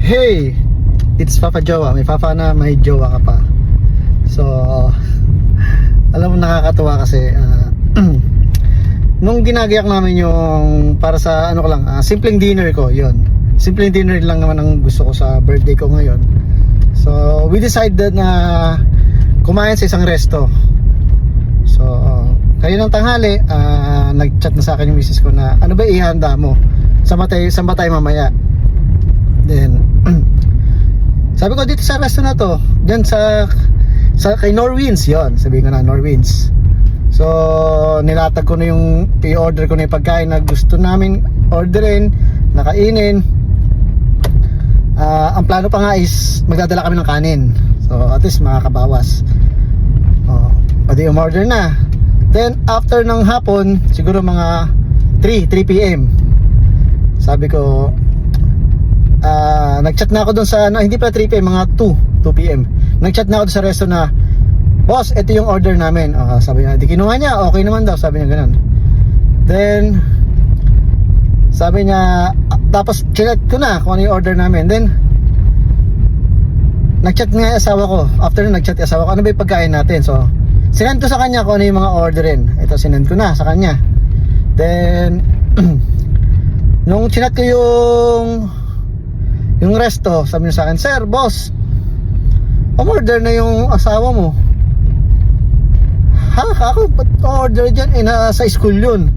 Hey, it's Papa Jowa. May Papa na, may Jowa ka pa. So, alam mo, nakakatuwa kasi nung ginagayak namin yung para sa ano ko lang, simpleng dinner ko, yon. Simpleng dinner lang naman ang gusto ko sa birthday ko ngayon. So, we decided na kumain sa isang resto. So, kayo ng tanghali, nag-chat na sa akin yung misis ko na ano ba ihanda mo? Saan ba tayo mamaya? Then sabi ko dito sa resto na to, diyan sa kay Norwins, yon. Sabi ko na Norwins. So nilatag ko na yung i-order ko na yung pagkain na gusto namin orderin, nakainin. Ang plano pa nga is magdadala kami ng kanin. So at least makakabawas. Pwede umorder na. Then after ng hapon, siguro mga 3 PM, sabi ko nag-chat na ako dun sa hindi pa 3 PM, mga 2 PM. Nag-chat na ako dun sa resto na, boss, ito yung order namin. Sabi niya, di kinuha niya, okay naman daw, sabi niya ganun. Then sabi niya, tapos chinat ko na kung ano yung order namin. Then nag-chat nga yung asawa ko. After nag-chat yung asawa ko, ano ba yung pagkain natin? So sinend ko sa kanya kung ano yung mga orderin. Ito, sinend ko na sa kanya. Then nung chinat ko yung resto, sabi niya sa akin, sir, boss, umorder na yung asawa mo. Ha? Ako? Ba't order dyan? Nasa school yun.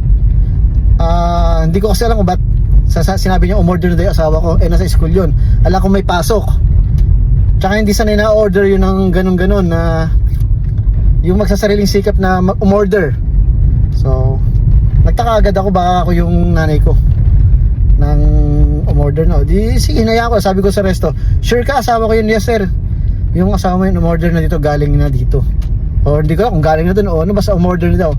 Hindi ko kasi alam kung ba't sinabi niya umorder na daw yung asawa ko. Nasa school yun. Alam ko may pasok. Tsaka hindi sanay na order yun ng ganun-ganun na yung magsasariling sikap na umorder. So nagtaka agad ako, baka ako yung nanay ko ng umorder na. Di sige, hinaya ko. Sabi ko sa resto, sure ka asawa ko yun? Yes sir, yung asawa mo yun umorder na dito, galing na dito. O hindi ko kung galing na dun o ano, basta umorder na daw.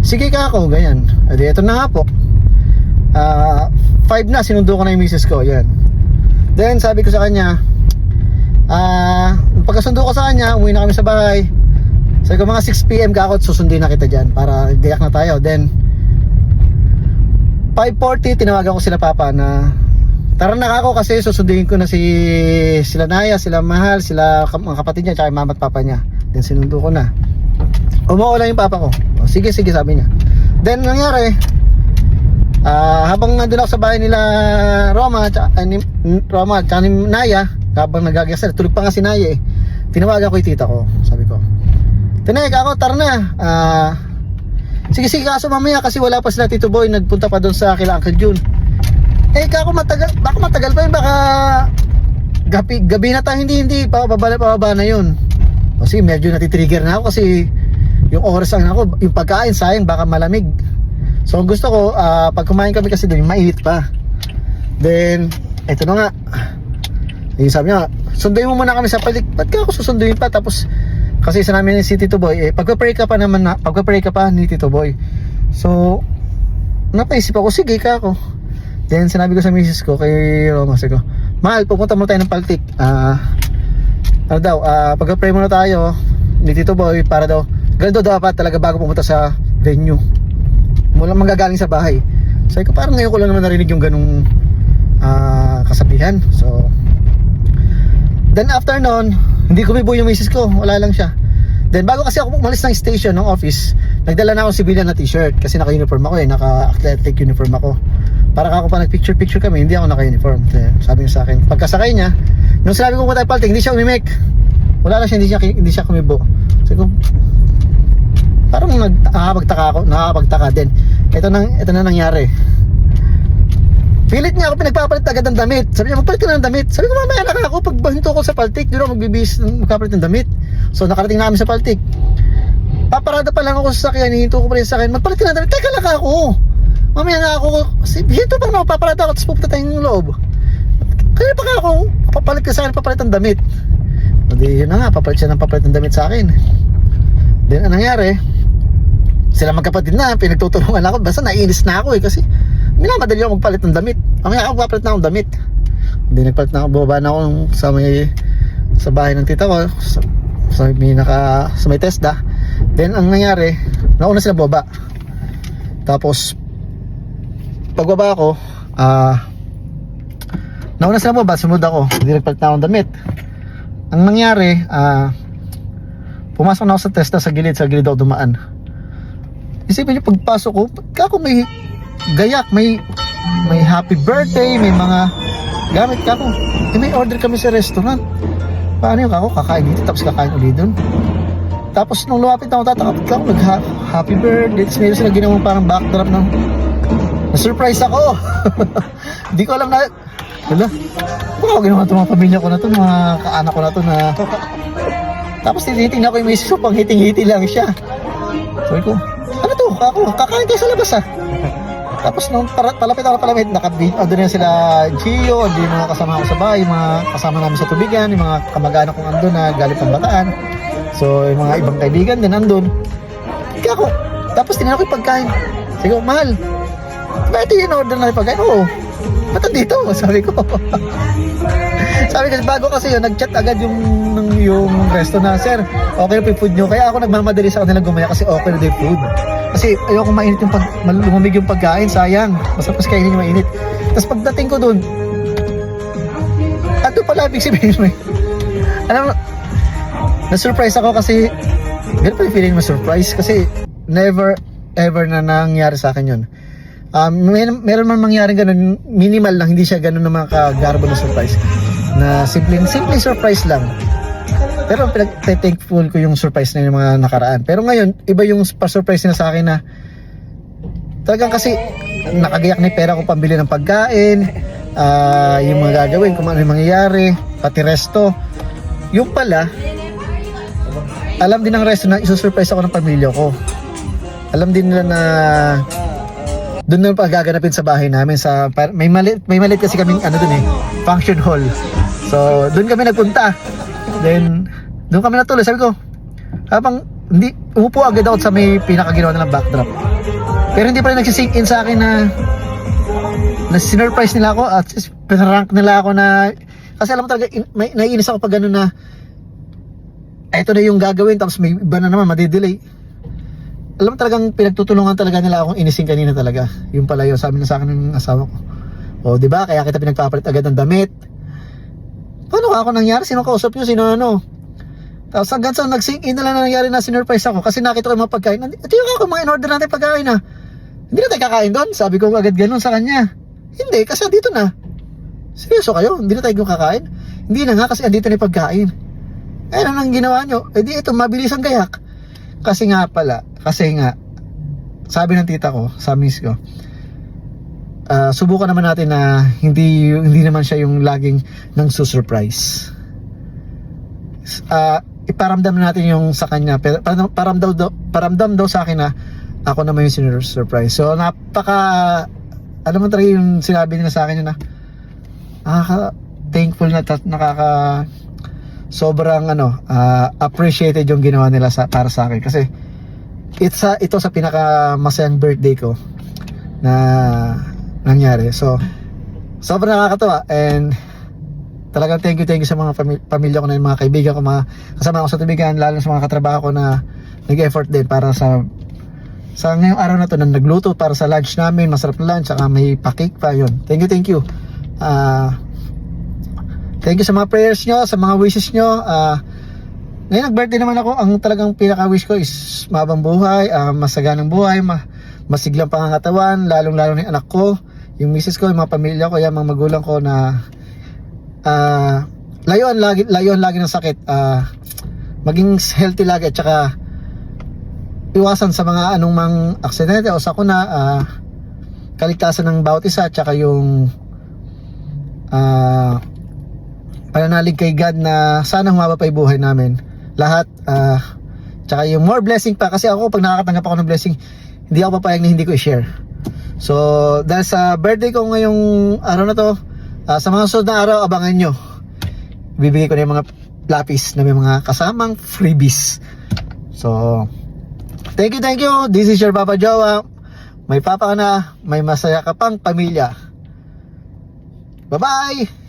Sige ka ako, ganyan. Edi eto na nga po, 5 na, sinundo ko na yung misis ko. Yan. Then sabi ko sa kanya, pagkasundo ko sa kanya, umuwi na kami sa bahay. Sabi ko mga 6 PM ka ako, susundin na kita dyan para gayak na tayo. Then 5:40, tinawagan ko sila papa na tara na ako kasi susunduin ko na sila Naya, sila Mahal, sila mga kapatid niya, tsaka yung mama at papa niya. Then sinundo ko na. Umuwi lang yung papa ko. Sige sabi niya. Then nangyari, habang nandun ako sa bahay nila Roma tsaka ni Naya, habang nagagasal, tulog pa nga si Naya tinawagan ko yung tita ko. Sabi ko, Tinay ako, tara na. Sige kaso mamaya kasi wala pa sila Tito Boy, nagpunta pa doon sa kila Uncle June. Kako matagal, baka matagal pa yun, baka gabi na tayo, hindi pababa na yun. Kasi medyo natitrigger na ako kasi yung oras lang ako, yung pagkain sayang, baka malamig. So ang gusto ko, pag kumain kami kasi doon, mainit pa. Then eto na nga, sabi niya, sunduin mo muna kami sa palik. Ba't ka ako susunduin pa? Tapos kasi sa namin si Tito Boy, pagpa-pray ka pa ni Tito Boy. So napaisip ako, sige ka ako. Then sinabi ko sa misis ko, kay Roma, sabi ko, Mahal, pupunta muna tayo ng Paltik. Pagpa-pray muna tayo ni Tito Boy para daw, ganito dapat talaga bago pumunta sa venue. Mula manggagaling sa bahay. Sabi ko, parang ngayon ko lang naman narinig yung ganung kasabihan. So then after nun, hindi kumibo yung misis ko, wala lang siya. Then bago kasi ako umalis ng station, ng office, nagdala na ako civilian na t-shirt kasi naka-uniform ako naka-athletic uniform ako. Para ako pa nag-picture kami, hindi ako naka-uniform. Then, sabi niya sa akin, pagkasakay niya, nung sinabi ko tayo Paltik, hindi siya umimik. Wala lang siya, hindi siya kumibo. Sabi ko, parang nakakapagtaka din. Ito na nangyari. Pilit niya ako pinagpapalit agad ng damit. Sabi niya, magpalit ka na ng damit. Sabi ko, mamaya na ako, pag hinto ko sa Paltik, di na magbibis magpapalit ng damit. So nakarating namin sa Paltik, paparada pa lang ako sa sakyan, hihinto ko pa rin sa sakyan, magpalit ka na ng damit. Teka lang ako, mamaya na ako, hinto pa naman, paparada ako, tapos pupunta tayong loob. Kaya pa ako, papalit ka sa akin, papalit ng damit. Hindi, yun na nga, papalit siya ng papalit ng damit sa akin. Then anong nangyari, sila magkapatid na, pinagtutulungan ako, basta naiinis na ako kasi minamadali ako magpalit ng damit. Mamaya ako papalit na akong damit. Hindi nagpalit na ako, bumaba na ako sa bahay ng tita ko, sa may TESDA. Then ang nangyari, nauna sila baba. Tapos pagbaba ko, nauna sila mo ba, sumunod ako, hindi nagpalit na akong damit. Ang nangyari, pumasok na ako sa testa sa gilid ako dumaan. Isipin niyo, pagpasok ko, pagka ako may gayak, may happy birthday, may mga gamit ka ako. May order kami sa restaurant. Paano yung ako, kakain dito, tapos kakain ulit dun. Tapos nung lumapit ako, tatakapit ka ako, happy birthday. Tapos meron sila ginawang parang backdrop ng na-surprise ako. Hindi ko alam na, wala, baka ginawa ito mga pamilya ko na ito, mga kaanak ko na ito na. Tapos tinitingnan ko yung misis ko, pang hiting-hiti lang siya. Sabi ko, ano to? Kakain tayo sa labas ah. Tapos nung palapit doon na sila Gio, hindi yung mga kasama ko sa bahay, yung mga kasama namin sa tubigan, yung mga kamag-anak kong andun na galit ng Bataan. So yung mga ibang kaibigan din andun. Kaya ako, tapos tinanong ko yung pagkain. Sabi ko, mahal, ba ito yung order na yung pagkain? Oo. Ba't dito? Sabi ko. Sabi ko, bago kasi yun, nag-chat agad yung resto na, sir, okay na po yung food nyo. Kaya ako nagmamadali sa kanila gumaya kasi okay na din food. Kasi ayoko mainit yung lumamig yung pagkain, sayang. Masarap kasi kainin yung mainit. Tapos pagdating ko dun, ato pala, big sabihin mo eh. Alam mo, na-surprise ako kasi, ganun pa yung feeling mo surprise kasi never ever na nangyari sa akin yun. Meron man mangyaring ganun, minimal lang, hindi siya ganun na mga kagarbo na surprise. Na simple surprise lang. Pero pinag-thankful ko yung surprise na yung mga nakaraan. Pero ngayon, iba yung pa-surprise na sa akin na talagang kasi nakagayak na yung pera ko pambili ng pagkain, yung mga gagawin, kung ano yung mangyayari, pati resto. Yung pala, alam din ng resto na isusurprise ako ng pamilya ko. Alam din nila na doon na pagaganapin sa bahay namin sa may maliit kasi kaming function hall. So doon kami nagpunta. Then doon kami natuloy. Sabi ko, habang hindi umupo agad ako sa may pinakaginawa nilang backdrop. Pero hindi pa rin nagsisink in sa akin na sinurprise nila ako at pinrank nila ako na kasi alam mo talaga naiinis ako pag gano'n na ito na yung gagawin tapos may iba na naman madidelay. Alam mo talagang pinagtutulungan talaga nila akong inising kanina talaga. Yung pala yun, sabi na sa akin ng asawa ko. O di ba kaya kita pinagpapalit agad ng damit. Paano ako nangyari? Sino kausap nyo? Sino ano? Tapos hanggang sa nag-sink in na lang nangyari na sinurprise ako kasi nakita ko yung mga pagkain. Ito yung ako, mga in-order natin pagkain na. Hindi na tayo kakain doon. Sabi ko agad ganun sa kanya. Hindi, kasi dito na. Seryoso kayo? Hindi na tayo kakain? Hindi na nga kasi andito na yung pagkain. Eh ano nang ginawa nyo? Eh di ito, mabilis ang gayak. Kasi nga, sabi ng tita ko, sa miss ko, subukan naman natin na hindi naman siya yung laging nang susurprise. Iparamdam natin yung sa kanya, paramdam daw sa akin na ako naman yung sinurprise. So alam mo talaga yung sinabi nila sa akin yun na thankful na sobrang appreciated yung ginawa nila para sa akin kasi ito sa pinaka masayang birthday ko na nangyari. So sobrang nakakatawa and talagang thank you sa mga pamilya ko na yung mga kaibigan ko, mga kasama ko sa tubigan, lalo sa mga katrabaho ko na nag-effort din para sa ngayong araw na to na nagluto para sa lunch namin, masarap na lunch, saka may pa-cake pa yun. Thank you. Thank you sa mga prayers nyo, sa mga wishes nyo. Ngayon nag-birthday naman ako. Ang talagang pinaka-wish ko is mabang buhay, masaganang buhay, masiglang pangangatawan, lalong-lalo na yung anak ko, yung misis ko, yung mga pamilya ko, yung mga magulang ko na layuan lagi ng sakit, maging healthy lagi at saka iwasan sa mga anumang aksidente o sakuna, kaligtasan ng bawat isa at saka yung pananalig kay God na sana humaba pa yung buhay namin lahat, tsaka yung more blessing pa kasi ako pag nakakatanggap ako ng blessing hindi ako papayag na hindi ko i-share. So dahil sa birthday ko ngayong araw na to, sa mga susunod na araw abangan nyo, bibigay ko na yung mga lapis na may mga kasamang freebies. So thank you, this is your Papa Jowa. May papa ka na, may masaya ka pang pamilya. Bye bye.